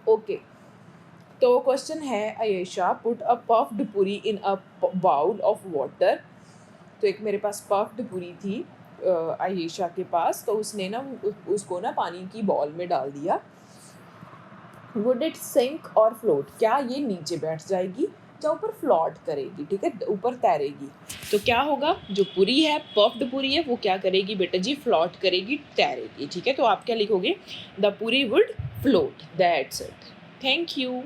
Okay, तो question है Ayesha put a puffed पूरी इन अ बाउल ऑफ वाटर। तो एक मेरे पास पफ्ड पूरी थी आयशा के पास, तो उसने ना उसको ना पानी की बॉल में डाल दिया। Would it sink or float, क्या ये नीचे बैठ जाएगी या ऊपर फ्लोट करेगी, ठीक है, ऊपर तैरेगी। तो क्या होगा, जो पूरी है, पफ्ड पूरी है, वो क्या करेगी बेटा जी, फ्लोट करेगी, तैरेगी, ठीक है। तो आप क्या लिखोगे, द पूरी would float, that's it. Thank you.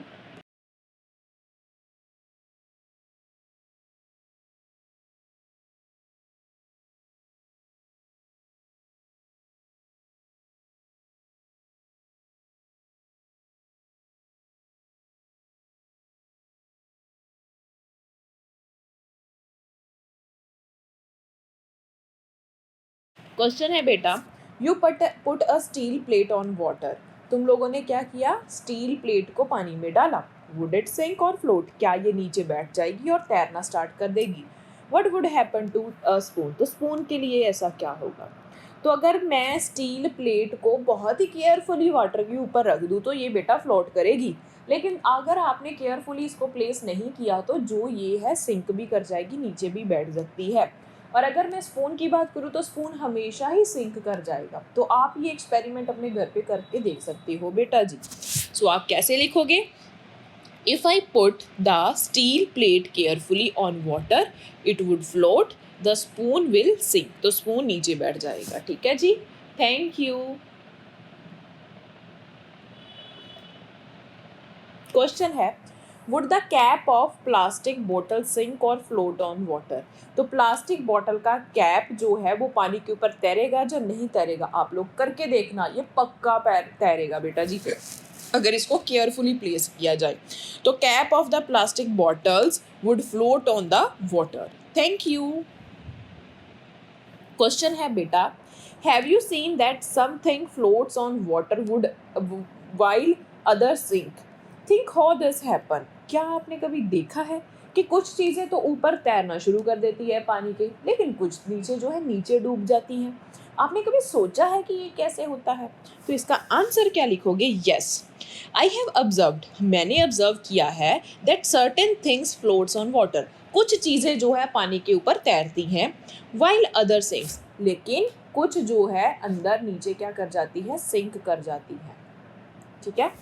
Question है बेटा, you put a steel plate on water. तुम लोगों ने क्या किया, स्टील प्लेट को पानी में डाला। Would it sink or float, क्या ये नीचे बैठ जाएगी और तैरना स्टार्ट कर देगी। What would happen to a spoon, तो स्पून के लिए ऐसा क्या होगा। तो अगर मैं स्टील प्लेट को बहुत ही केयरफुली वाटर के ऊपर रख दूँ तो ये बेटा फ्लोट करेगी, लेकिन अगर आपने केयरफुली इसको प्लेस नहीं किया तो जो ये है सिंक भी कर जाएगी, नीचे भी बैठ सकती है। और अगर मैं स्पून की बात करूँ तो स्पून हमेशा ही सिंक कर जाएगा। तो आप ये एक्सपेरिमेंट अपने घर पे करके देख सकते हो बेटा जी। सो आप कैसे लिखोगे, if I put the steel plate carefully on water it would float, the spoon will sink, तो स्पून नीचे बैठ जाएगा, ठीक है जी। Thank you. क्वेश्चन है, would the cap of plastic बोतल sink or float on water. तो प्लास्टिक बॉटल का कैप जो है वो पानी के ऊपर तैरेगा या नहीं तैरेगा, आप लोग करके देखना, ये पक्का तैरेगा बेटा जी, अगर इसको केयरफुली प्लेस किया जाए। तो cap of the plastic bottles would float on the water. Thank you. Question है बेटा, have you seen that something floats on water would while other sink, think how this happen. क्या आपने कभी देखा है कि कुछ चीज़ें तो ऊपर तैरना शुरू कर देती है पानी के, लेकिन कुछ नीचे जो है नीचे डूब जाती हैं। आपने कभी सोचा है कि ये कैसे होता है। तो इसका आंसर क्या लिखोगे, यस आई हैव ऑब्जर्व्ड, मैंने ऑब्जर्व किया है that certain things floats on water, कुछ चीज़ें जो है पानी के ऊपर तैरती हैं, वाइल अदर सिंक्स, लेकिन कुछ जो है अंदर नीचे क्या कर जाती है, सिंक कर जाती है, ठीक है।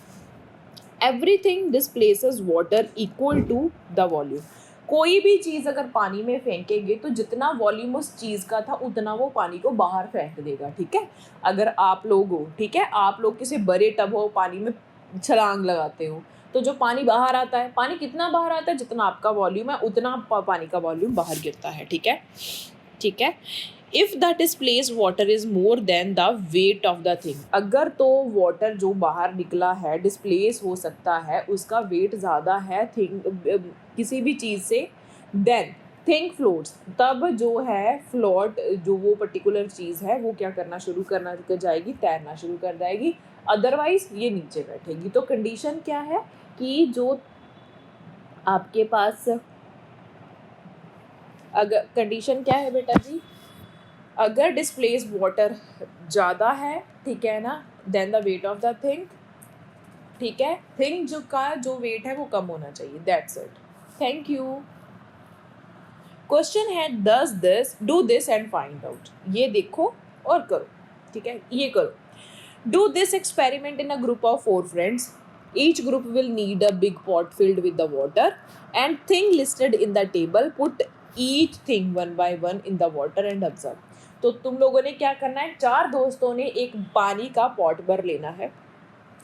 Everything displaces water equal to the volume, कोई भी चीज़ अगर पानी में फेंकेंगे तो जितना वॉल्यूम उस चीज़ का था उतना वो पानी को बाहर फेंक देगा, ठीक है। अगर आप लोग हो, ठीक है, आप लोग किसी बड़े टब हो पानी में छलांग लगाते हो, तो जो पानी बाहर आता है, पानी कितना बाहर आता है, जितना आपका वॉल्यूम है उतना पानी का वॉल्यूम बाहर गिरता है, ठीक है, ठीक है। If the displace water is more than the weight of the thing, अगर तो वाटर जो बाहर निकला है डिस्प्लेस हो सकता है, उसका वेट ज़्यादा है थिंग किसी भी चीज़ से, देन थिंग फ्लोट्स, तब जो है फ्लोट, जो वो पर्टिकुलर चीज़ है वो क्या करना कर जाएगी, तैरना शुरू कर जाएगी, अदरवाइज ये नीचे बैठेगी। तो कंडीशन क्या है कि जो आपके पास, अगर कंडीशन क्या है बेटा जी, अगर डिस्प्लेस वाटर ज़्यादा है, ठीक है ना, then the weight of the thing, ठीक है, थिंग जो का जो वेट है वो कम होना चाहिए, that's it. Thank you. Question है, does this do this and find out, ये देखो और करो, ठीक है, ये करो। Do this experiment in a group of 4 friends, each group will need a big pot filled with the water and thing listed in the table, put each thing one by one in the water and observe। तो तुम लोगों ने क्या करना है, 4 दोस्तों ने एक पानी का पॉट भर लेना है,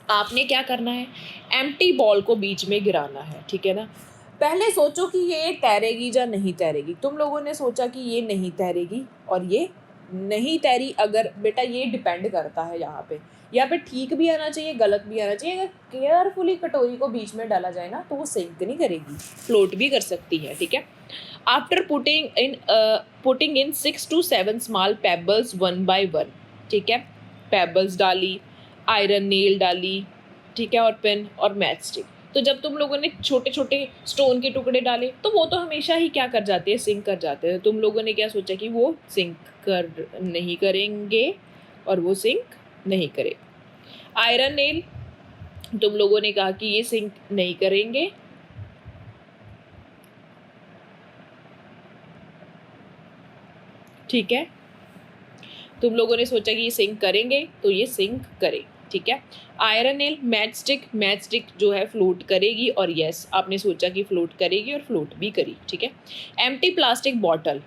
आपने क्या करना है, एम्प्टी बॉल को बीच में गिराना है, ठीक है ना। पहले सोचो कि ये तैरेगी या नहीं तैरेगी, तुम लोगों ने सोचा कि ये नहीं तैरेगी और ये नहीं तैरी, अगर बेटा ये डिपेंड करता है यहाँ पे ठीक भी आना चाहिए, गलत भी आना चाहिए। अगर केयरफुली कटोरी को बीच में डाला जाए ना तो वो सिंक नहीं करेगी, फ्लोट भी कर सकती है, ठीक है। After putting in 6 to 7 small pebbles one by one, ठीक है, पेबल्स डाली, आयरन नेल डाली, ठीक है, और पेन और मैच स्टिक। तो जब तुम लोगों ने छोटे छोटे स्टोन के टुकड़े डाले तो वो तो हमेशा ही क्या कर जाते हैं, सिंक कर जाते हैं। तुम लोगों ने क्या सोचा कि वो सिंक कर नहीं करेंगे और वो सिंक नहीं करे। आयरन नेल तुम लोगों ने कहा कि ये सिंक नहीं करेंगे, ठीक है। तुम लोगों ने सोचा कि ये सिंक करेंगे तो ये सिंक करे, ठीक है। आयरन नेल, मैच स्टिक जो है फ्लोट करेगी, और यस आपने सोचा कि फ्लोट करेगी और फ्लोट भी करी, ठीक है। Empty plastic bottle,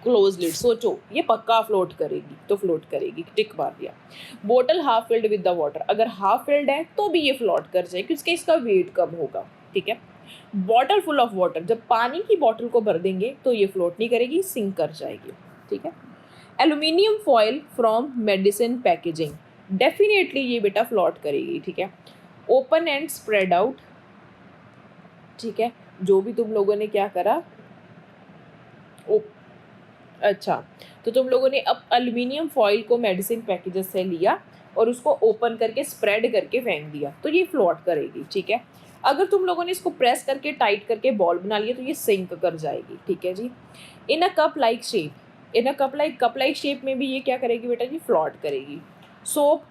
close lid, सोचो ये पक्का फ्लोट करेगी तो फ्लोट करेगी, टिक मार दिया। बोतल half filled with the water, अगर हाफ फिल्ड है तो भी ये फ्लोट कर जाएगी क्योंकि इसका वेट कम होगा, ठीक है। बॉटल फुल ऑफ वाटर, जब पानी की बॉटल को भर देंगे तो ये फ्लोट नहीं करेगी, सिंक कर जाएगी, ठीक है। Aluminium foil from medicine packaging, definitely ये बेटा फ्लोट करेगी, ठीक है। ओपन एंड स्प्रेड आउट, ठीक है। जो भी तुम लोगों ने क्या करा, अच्छा, तो तुम लोगों ने अब एल्यूमिनियम फॉइल को मेडिसिन पैकेजेस से लिया और उसको ओपन करके स्प्रेड करके फेंक दिया, तो ये फ्लोट करेगी, ठीक है। अगर तुम लोगों ने इसको प्रेस करके टाइट करके बॉल बना लिया तो ये सिंक कर जाएगी, ठीक है जी। In a cup like shape, in a cup like shape में भी ये क्या करेगी बेटा जी, फ्लोट करेगी। सोप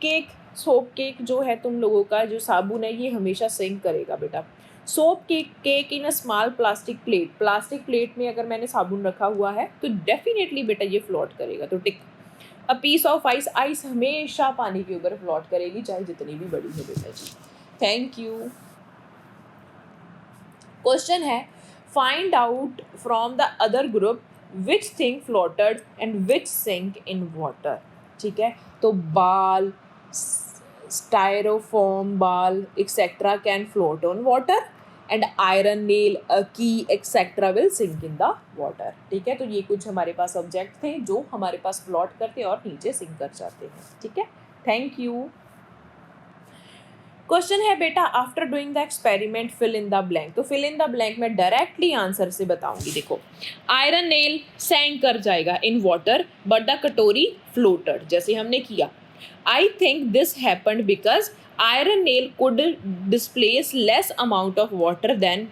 केक जो है तुम लोगों का जो साबुन है ये हमेशा सिंक करेगा बेटा। Soap cake in a small plastic plate में अगर मैंने साबुन रखा हुआ है तो डेफिनेटली बेटा ये फ्लोट करेगा, तो टिक। अ पीस ऑफ आइस हमेशा पानी के ऊपर फ्लोट करेगी चाहे जितनी भी बड़ी हो बेटा जी। Thank you. क्वेश्चन है, find out from the other group which thing floated and which sink in water, ठीक है। तो ball, styrofoam ball etcetera can float on water and iron nail, a key etcetera will sink in the water, ठीक है। तो ये कुछ हमारे पास object थे जो हमारे पास फ्लोट करते और नीचे सिंक कर जाते हैं, ठीक है। Thank you. क्वेश्चन है बेटा, after doing the experiment fill in the blank, तो फिल इन द ब्लैंक में डायरेक्टली आंसर से बताऊंगी। देखो, आयरन नेल सैंक कर जाएगा in water but the katori floated, जैसे हमने किया। I think this happened because iron nail could displace less amount of water than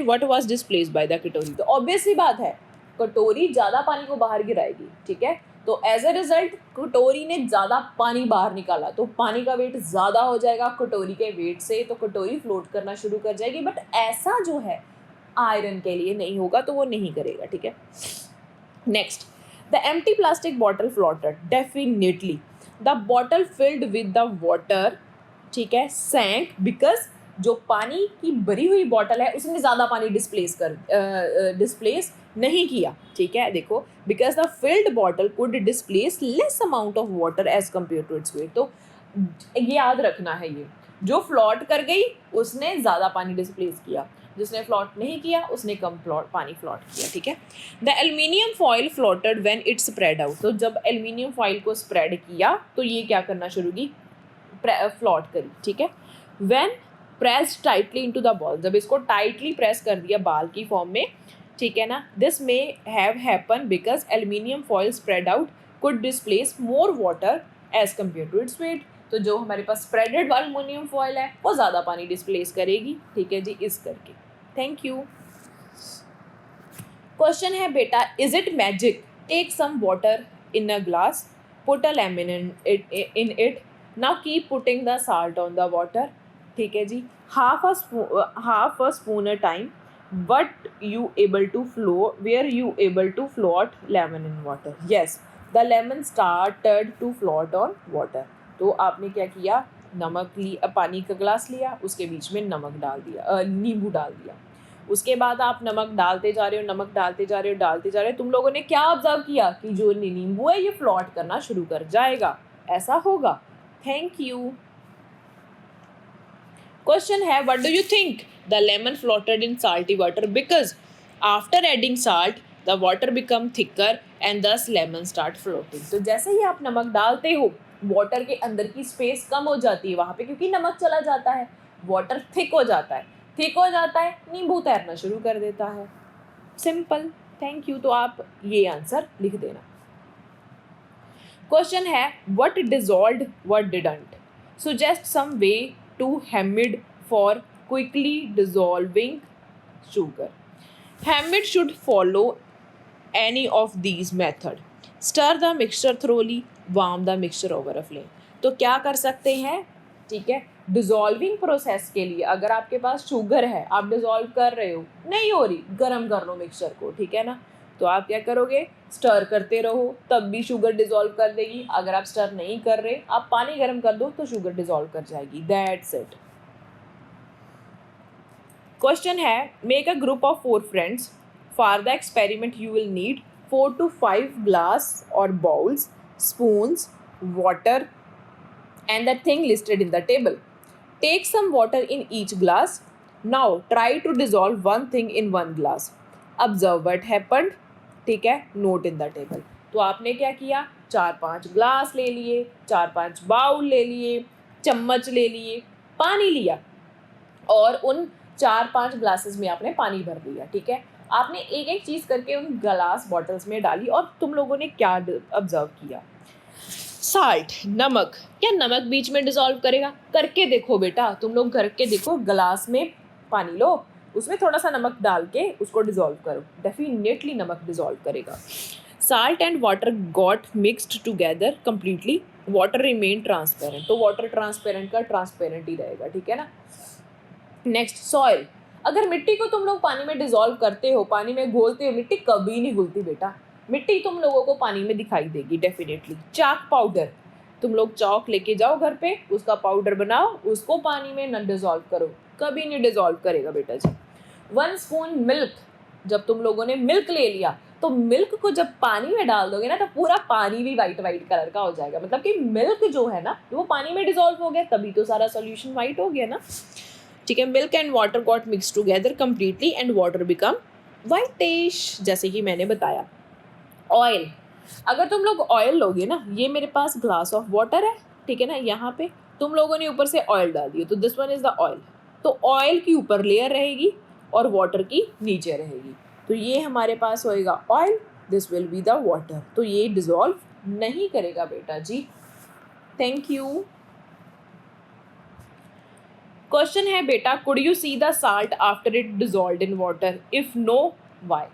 what was displaced by the katori, तो ऑब्वियस सी बात है कटोरी ज़्यादा पानी को बाहर गिराएगी, ठीक है। तो एज अ रिजल्ट कटोरी ने ज़्यादा पानी बाहर निकाला तो पानी का वेट ज़्यादा हो जाएगा कटोरी के वेट से, तो कटोरी फ्लोट करना शुरू कर जाएगी। बट ऐसा जो है आयरन के लिए नहीं होगा, तो वो नहीं करेगा, ठीक है। Next, the empty plastic bottle floated, definitely the bottle filled with the water, ठीक है, सैंक बिकॉज जो पानी की भरी हुई बॉटल है उसने ज़्यादा पानी डिस्प्लेस नहीं किया, ठीक है। देखो, because the filled bottle could displace less amount of water as compare to its weight, तो ये याद रखना है, ये जो फ्लॉट कर गई उसने ज़्यादा पानी डिस्प्लेस किया, जिसने फ्लॉट नहीं किया उसने कम पानी फ्लॉट किया, ठीक है। The aluminium foil floated when it spread out, तो जब एल्यूमिनियम फॉइल को स्प्रेड किया तो ये क्या करना शुरू की, फ्लॉट करी, ठीक है। When press tightly into the ball, जब इसको टाइटली प्रेस कर दिया बाल की फॉर्म में, ठीक है ना। This may have happen because aluminium foil spread out could displace more water as compare to its weight, तो जो हमारे पास स्प्रेडेड एल्यूमिनियम फॉइल है वो ज़्यादा पानी डिस्प्लेस करेगी, ठीक है जी, इस करके। Thank you. क्वेश्चन है बेटा, is it magic, take some water in a glass, put a lemon in it, now keep putting the salt on the water, ठीक है जी। Half a spoon a time but you able to flow where you able to float lemon in water, yes the lemon started to float on water, तो आपने क्या किया, नमक लिया, पानी का ग्लास लिया, उसके बीच में नमक डाल दिया, नींबू डाल दिया, उसके बाद आप नमक डालते जा रहे हो, नमक डालते जा रहे हो, डालते जा रहे हो, तुम लोगों ने क्या ऑब्जर्व किया कि जो नींबू है ये फ्लोट करना शुरू कर जाएगा, ऐसा होगा। Thank you. क्वेश्चन है, what do you think the lemon floated in salty water because after adding salt the water become thicker and दस लेमन स्टार्ट फ्लोटिंग, तो जैसे ही आप नमक डालते हो वाटर के अंदर की स्पेस कम हो जाती है वहाँ पे, क्योंकि नमक चला जाता है, वाटर थिक हो जाता है, नींबू तैरना शुरू कर देता है, सिंपल। Thank you. तो आप ये आंसर लिख देना। क्वेश्चन है, what dissolved what didn't, suggest some way to Hamid for quickly dissolving sugar, Hamid should follow any of these method, stir the mixture thoroughly, warm the mixture over a flame, तो क्या कर सकते हैं, ठीक है। डिजॉल्विंग प्रोसेस के लिए अगर आपके पास शुगर है, आप डिजॉल्व कर रहे हो, नहीं हो रही, गर्म कर लो मिक्सचर को, ठीक है ना, तो आप क्या करोगे, स्टर करते रहो, तब भी शुगर डिजॉल्व कर देगी। अगर आप स्टर नहीं कर रहे, आप पानी गर्म कर दो तो शुगर डिजॉल्व कर जाएगी। That's it. क्वेश्चन है, make a group of 4 friends. For the experiment you will need 4 to 5 glass or bowls, spoons, water and the thing listed in the table. Take some water in each glass. Now try to dissolve one thing in one glass. Observe what happened. ठीक है, note in the table. तो आपने क्या किया, 4-5 glass ले लिए, 4-5 bowl ले लिए, चम्मच ले लिए, पानी लिया और उन 4-5 ग्लासेस में आपने पानी भर दिया। ठीक है, आपने एक एक चीज़ करके उन ग्लास बॉटल्स में डाली और तुम लोगों ने क्या ऑब्जर्व किया, साल्ट, नमक। क्या नमक बीच में डिसॉल्व करेगा? करके देखो बेटा, तुम लोग करके देखो, ग्लास में पानी लो, उसमें थोड़ा सा नमक डाल के उसको डिसॉल्व करो, डेफिनेटली नमक डिसॉल्व करेगा। Salt and water got mixed together completely, water remain transparent. तो वाटर ट्रांसपेरेंट का ट्रांसपेरेंट ही रहेगा, ठीक है ना। Next, soil. अगर मिट्टी को तुम लोग पानी में डिसॉल्व करते हो, पानी में घोलते हो, मिट्टी कभी नहीं घुलती बेटा, मिट्टी तुम लोगों को पानी में दिखाई देगी डेफिनेटली। चाक पाउडर, तुम लोग चौक लेके जाओ घर पे, उसका पाउडर बनाओ, उसको पानी में न डिसॉल्व करो, कभी नहीं डिसॉल्व करेगा बेटा जी। 1 स्पून मिल्क, जब तुम लोगों ने मिल्क ले लिया तो मिल्क को जब पानी में डाल दोगे ना तो पूरा पानी भी वाइट वाइट कलर का हो जाएगा, मतलब कि मिल्क जो है ना वो पानी में डिसॉल्व हो गया, तभी तो सारा सोल्यूशन वाइट हो गया ना, ठीक है। Milk and water got mix together completely and water become whitish, जैसे कि मैंने बताया। ऑयल, अगर तुम लोग ऑयल लोगे ना, ये मेरे पास ग्लास ऑफ वाटर है, ठीक है ना, यहाँ पे तुम लोगों ने ऊपर से ऑयल डाल दिया, तो this one is the oil. तो ऑयल की ऊपर लेयर रहेगी और वाटर की नीचे रहेगी, तो ये हमारे पास होएगा oil, this will be the water. तो ये डिसॉल्व नहीं करेगा बेटा जी। Thank you. क्वेश्चन है बेटा, could you see the salt after it dissolved in water? If no, why?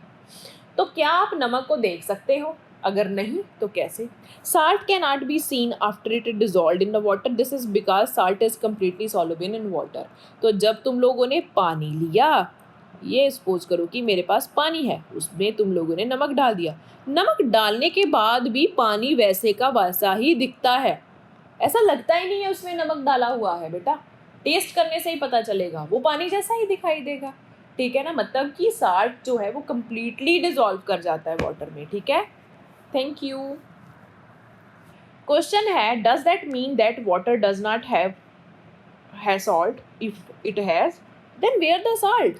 तो क्या आप नमक को देख सकते हो? अगर नहीं तो कैसे? Salt can not be seen after it dissolved in the water, this is because salt is completely soluble in water. तो जब तुम लोगों ने पानी लिया, ये सपोज करो कि मेरे पास पानी है, उसमें तुम लोगों ने नमक डाल दिया, नमक डालने के बाद भी पानी वैसे का वैसा ही दिखता है, ऐसा लगता ही नहीं है उसमें नमक डाला हुआ है बेटा, टेस्ट करने से ही पता चलेगा, वो पानी जैसा ही दिखाई देगा, ठीक है ना। मतलब कि साल्ट जो है वो कम्प्लीटली डिसॉल्व कर जाता है वाटर में, ठीक है। Thank you. क्वेश्चन है, does that mean that water does not have salt? If it has, then where the salt?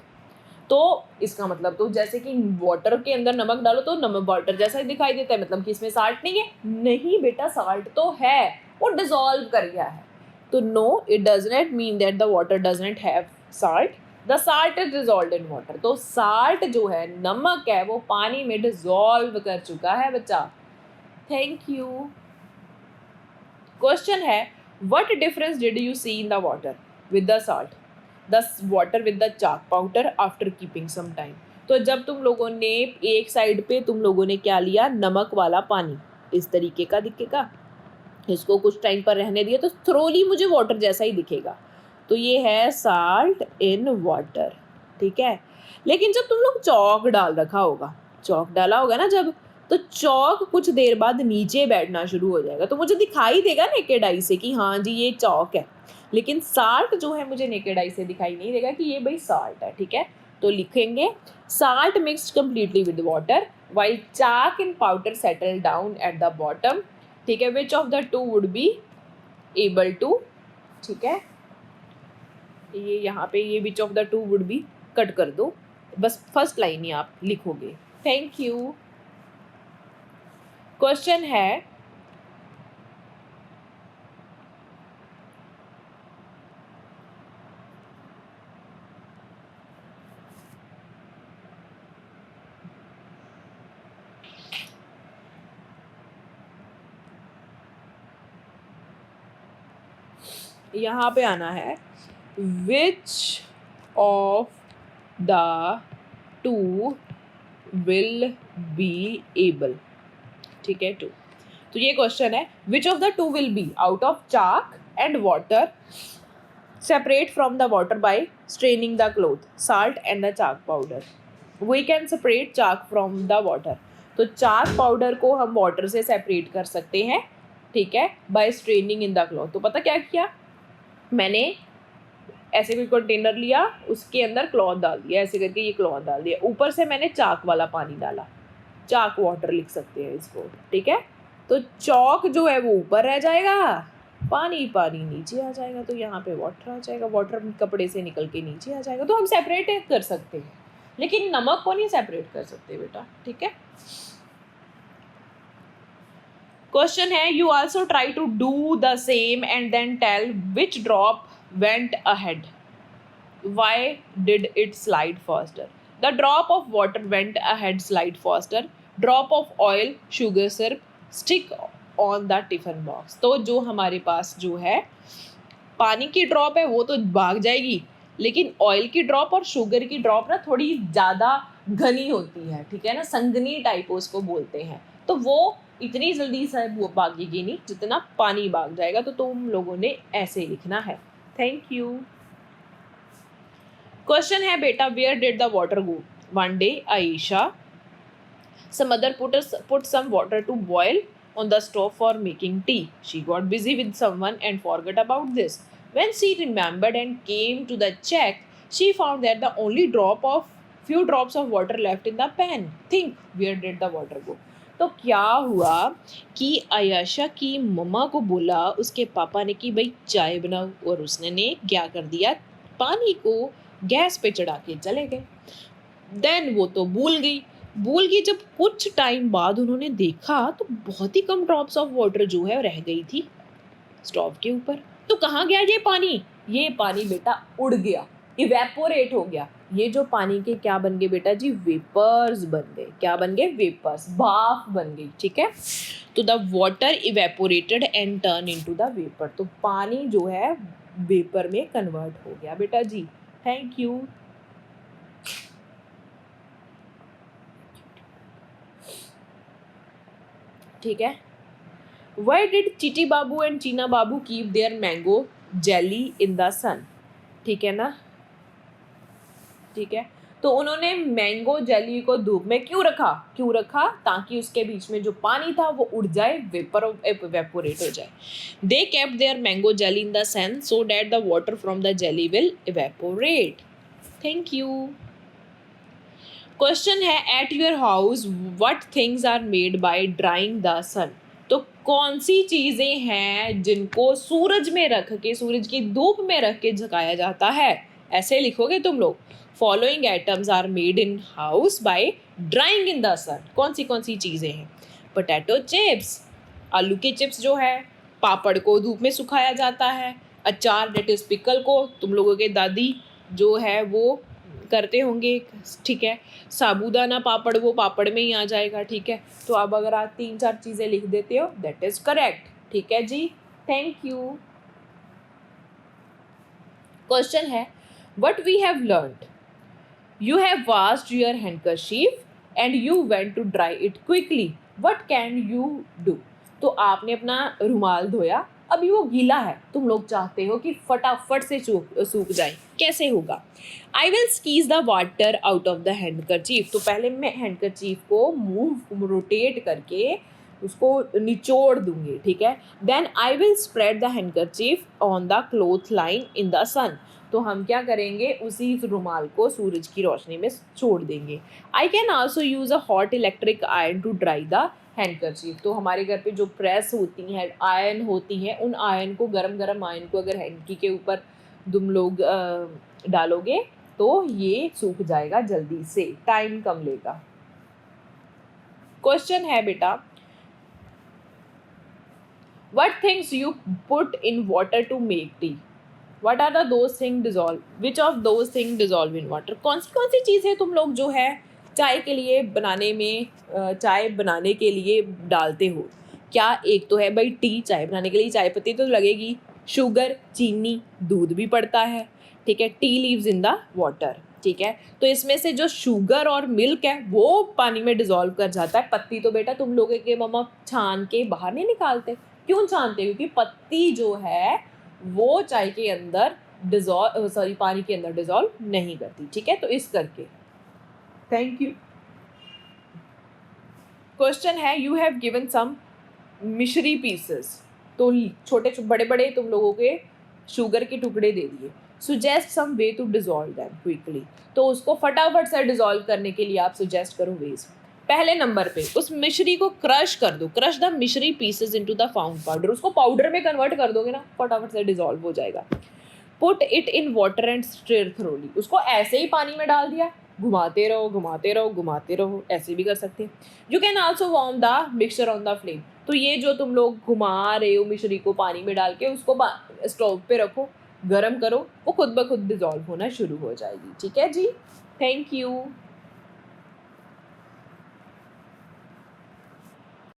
तो इसका मतलब, तो जैसे कि वाटर के अंदर नमक डालो तो नमक वाटर जैसा ही दिखाई देता है, मतलब कि इसमें साल्ट नहीं है? नहीं बेटा, साल्ट तो है, वो डिसॉल्व कर गया है। तो no, it does not mean that the water does not have salt, the salt is dissolved in water. तो साल्ट जो है, नमक है, वो पानी में डिसॉल्व कर चुका है बच्चा। Thank you. क्वेश्चन है, what difference did you see in the water with the salt, the water with the chalk powder after keeping some time? तो जब तुम लोगों ने एक साइड पे तुम लोगों ने क्या लिया, नमक वाला पानी, इस तरीके का दिखेगा, इसको कुछ टाइम पर रहने दिया तो थ्रोली मुझे वाटर जैसा ही दिखेगा, तो ये है साल्ट इन वाटर, ठीक है। लेकिन जब तुम लोग चौक डाल रखा होगा, चौक डाला होगा ना जब, तो चौक कुछ देर बाद नीचे बैठना शुरू हो जाएगा, तो मुझे दिखाई देगा नेकेड आई से कि हाँ जी ये चौक है, लेकिन साल्ट जो है मुझे नेकेड आई से दिखाई नहीं देगा कि ये भाई साल्ट है, ठीक है। तो लिखेंगे, salt mixed completely with water while chalk in powder settle down at the bottom, ठीक है। Which of the two would be able to, ठीक है, ये यहाँ पे ये which of the two would be cut कर दो, बस फर्स्ट लाइन ही आप लिखोगे। Thank you. क्वेश्चन है, यहाँ पे आना है, which of the two will be able, ठीक है, टू। तो ये क्वेश्चन है, which of the two will be out of chalk and water separate from the water by straining the cloth, salt and the chalk powder. We can separate chalk from the water. तो चाक powder को हम water से separate कर सकते हैं, ठीक है, by straining in the cloth. तो पता क्या किया मैंने, ऐसे कोई कंटेनर लिया, उसके अंदर क्लॉथ डाल दिया, ऐसे करके ये क्लॉथ डाल दिया, ऊपर से मैंने चाक वाला पानी डाला, चाक वाटर लिख सकते हैं इसको, ठीक है. तो चौक जो है वो ऊपर रह जाएगा, पानी पानी नीचे आ जाएगा, तो यहाँ पे वाटर आ जाएगा, वाटर कपड़े से निकल के नीचे आ जाएगा. तो हम सेपरेट कर सकते हैं, लेकिन नमक को नहीं सेपरेट कर सकते बेटा, ठीक है. क्वेश्चन है, you also try to do the same and then tell which drop went ahead, why did it slide faster. The drop of water went ahead, slide faster. Drop of oil, sugar syrup, stick on the tiffin box. तो जो हमारे पास जो है पानी की drop है वो तो भाग जाएगी, लेकिन ऑयल की ड्रॉप और शुगर की ड्रॉप ना थोड़ी ज़्यादा घनी होती है, ठीक है ना, संगनी टाइप उसको बोलते हैं. तो वो इतनी जल्दी से वो भागेगी नहीं जितना पानी भाग जाएगा. तो तुम लोगों ने ऐसे लिखना है. Thank you. क्वेश्चन है बेटा, where did the water go. One day Ayesha some mother put some water to boil on the stove for making tea. She got busy with someone and forgot about this. When she remembered and came to the check, she found that the only few drops of water left in the pan. Think, where did the water go? तो क्या हुआ कि आयशा की मम्मा को बोला उसके पापा ने कि भाई चाय बनाओ, और उसने ने क्या कर दिया, पानी को गैस पे चढ़ा के चले गए. देन वो तो भूल गई. जब कुछ टाइम बाद उन्होंने देखा तो बहुत ही कम ड्रॉप्स ऑफ वाटर जो है रह गई थी स्टोव के ऊपर. तो कहाँ गया ये पानी? ये पानी बेटा उड़ गया, इवेपोरेट हो गया. ये जो पानी के क्या बन गए बेटा जी, वेपर्स बन गए. क्या बन गए? वेपर्स, भाप बन गई, ठीक है. तो the water evaporated and turn into the vapour. तो पानी जो है वेपर में कन्वर्ट हो गया बेटा जी. Thank you. ठीक है. वाई डिड चीटी Babu and Cheena Babu keep their mango jelly in the sun. ठीक है ना, ठीक है. तो उन्होंने मैंगो जेली को धूप में क्यों रखा? ताकि उसके बीच में जो पानी था वो उड़ जाए, वेपोरेट हो जाए. They kept their mango jelly in the sun so that the water from the jelly will evaporate. Thank you. Question है, at your house what things are made by drying the sun. तो कौन सी चीज़ें हैं जिनको सूरज में रख के, सूरज की धूप में रख के झकाया जाता है? ऐसे लिखोगे तुम लोग. Following items are made in house by drying in the sun. कौन सी चीज़ें हैं? पोटैटो चिप्स, आलू के चिप्स जो है, पापड़ को धूप में सुखाया जाता है, अचार डेट इज पिकल को तुम लोगों के दादी जो है वो करते होंगे, ठीक है. साबूदाना पापड़, वो पापड़ में ही आ जाएगा, ठीक है. तो अब अगर आप 3-4 चीज़ें लिख देते हो दैट इज करेक्ट, ठीक है जी. Thank you. क्वेश्चन है, what we have learned. You have washed your handkerchief and you went to dry it quickly. What can you do. तो आपने अपना रुमाल धोया, अभी वो गीला है, तुम लोग चाहते हो कि फटाफट से सूख जाए. कैसे होगा? I will squeeze the water out of the handkerchief. तो पहले मैं हैंडकरचीफ को मूव रोटेट करके उसको निचोड़ दूंगी, ठीक है. Then I will spread the handkerchief on the cloth line in the sun. तो हम क्या करेंगे, उसी रुमाल को सूरज की रोशनी में छोड़ देंगे. I can also use a hot electric iron to dry the handkerchief. तो हमारे घर पे जो प्रेस होती हैं, आयरन होती हैं, उन आयरन को, गरम आयरन को अगर हैंकी के ऊपर तुम लोग डालोगे तो ये सूख जाएगा जल्दी से, टाइम कम लेगा. क्वेश्चन है बेटा, what things you put in water to make tea. What are those thing dissolve, which of those thing dissolve in water. कौन सी चीज़ है तुम लोग जो है चाय के लिए बनाने में, चाय बनाने के लिए डालते हो? क्या एक तो है भाई टी, चाय बनाने के लिए चाय पत्ती तो लगेगी, शुगर, चीनी, दूध भी पड़ता है, ठीक है. Tea leaves in the water, ठीक है. तो इसमें से जो शुगर और मिल्क है वो पानी में डिजॉल्व कर जाता है. पत्ती तो बेटा तुम लोगों के मम्मा छान के बाहर नहीं निकालते. क्यों छानते? क्योंकि पत्ती जो है वो चाय के अंदर पानी के अंदर डिजॉल्व नहीं करती, ठीक है। तो इस करके थैंक यू। क्वेश्चन है, यू हैव गिवन सम मिश्री पीसेस, तो छोटे बड़े बड़े तुम लोगों के शुगर के टुकड़े दे दिए। Suggest some way to dissolve them quickly, तो उसको फटाफट से डिजॉल्व करने के लिए आप सुजेस्ट करो वेज। पहले नंबर पे उस मिश्री को क्रश कर दो, क्रश द मिश्री pieces into the found powder, उसको पाउडर में कन्वर्ट कर दोगे ना, फटाफट से डिजॉल्व हो जाएगा। Put it in water and stir thoroughly, उसको ऐसे ही पानी में डाल दिया, घुमाते रहो घुमाते रहो घुमाते रहो, ऐसे भी कर सकते हैं। You can also warm the mixture on the flame, तो ये जो तुम लोग घुमा रहे हो मिश्री को पानी में डाल के, उसको स्टोव पे रखो, गरम करो, वो खुद ब खुद डिजॉल्व होना शुरू हो जाएगी, ठीक है जी। Thank you.